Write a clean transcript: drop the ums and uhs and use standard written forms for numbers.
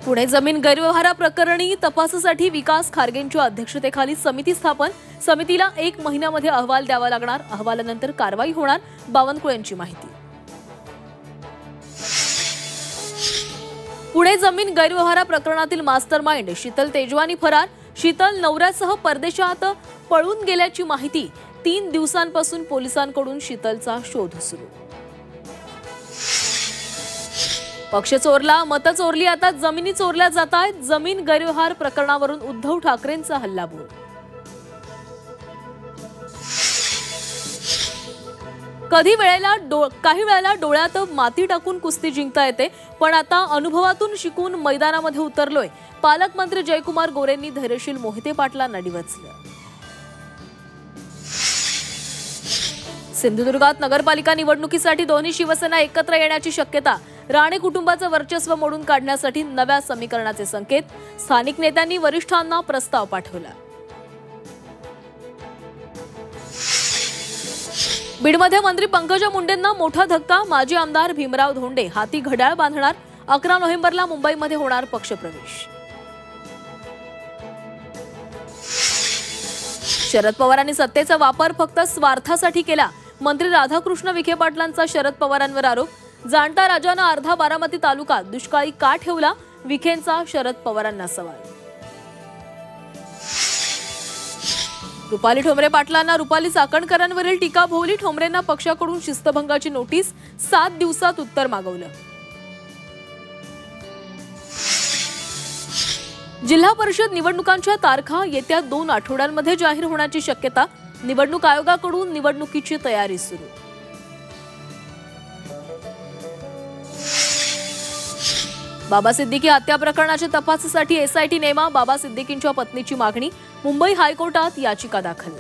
पुणे जमीन गैरव्यवहाराप्रकरणी तपासासाठी विकास खारगेंच्या अध्यक्षतेखाली समिती स्थापन। समितीला 1 महिन्यामध्ये अहवाल द्यावा लागणार। अहवालानंतर कारवाई होणार। बावनकुळे यांची माहिती। पुणे जमीन गैरव्यवहार प्रकरणातील मास्टरमाइंड शीतल तेजवानी फरार। शीतल नवऱ्यासह परदेशात पळून गेल्याची माहिती। 3 दिवसांपासून पोलिसांकडून शीतलचा शोध सुरू। पक्ष चोरला, मत चोरली, आता जमिनी चोरल्या जात आहेत। जमीन गैरव्यवहार प्रकरणावरून उद्धव ठाकरेंचा हल्लाबोल। काही वेळेला डोळ्यात माती टाकून कुस्ती जिंकता येते, पण आता अनुभवातून शिकून मैदानामध्ये उतरलोय। पालकमंत्री जयकुमार गोरेंनी धैर्यशील मोहिते पाटलांना डिवचलं। सिंधुदुर्गात नगरपालिका निवडणुकीसाठी दोन्ही शिवसेना एकत्र येण्याची शक्यता। राणे कुटुंबाचं वर्चस्व मोडून काढण्यासाठी नव्या समीकरणाचे संकेत। स्थानिक नेत्यांनी वरिष्ठांना प्रस्ताव पाठवला। बीडमध्ये मंत्री पंकजा मुंडेंना मोठा धक्का। माजी आमदार भीमराव धोंडे हाती घड्याळ बांधणार। 11 नोव्हेंबरला मुंबईमध्ये होणार पक्षप्रवेश। शरद पवारांनी सत्तेचा वापर फक्त स्वार्थासाठी केला। मंत्री राधाकृष्ण विखे पाटलांचा शरद पवारांवर आरोप। जाणता राजानं अर्धा बारामती तालुका दुष्काळी का ठेवला? विखेंचा शरद पवारांना सवाल। रुपाली ठोंबरे पाटलांना रुपाली चाकणकरांवरील टीका भोवली। ठोंबरेंना पक्षाकडून शिस्तभंगाची नोटीस। 7 दिवसात उत्तर मागवलं। जिल्हा परिषद निवडणुकांच्या तारखा येत्या 2 आठवड्यांमध्ये जाहीर होण्याची शक्यता। निवडणूक आयोगाकडून निवडणुकीची तयारी सुरू। बाबा सिद्दीकी हत्या प्रकरणाच्या तपासासाठी एसआयटी नेमा। बाबा सिद्दीकींच्या पत्नीची मागणी। मुंबई हायकोर्टात याचिका दाखल।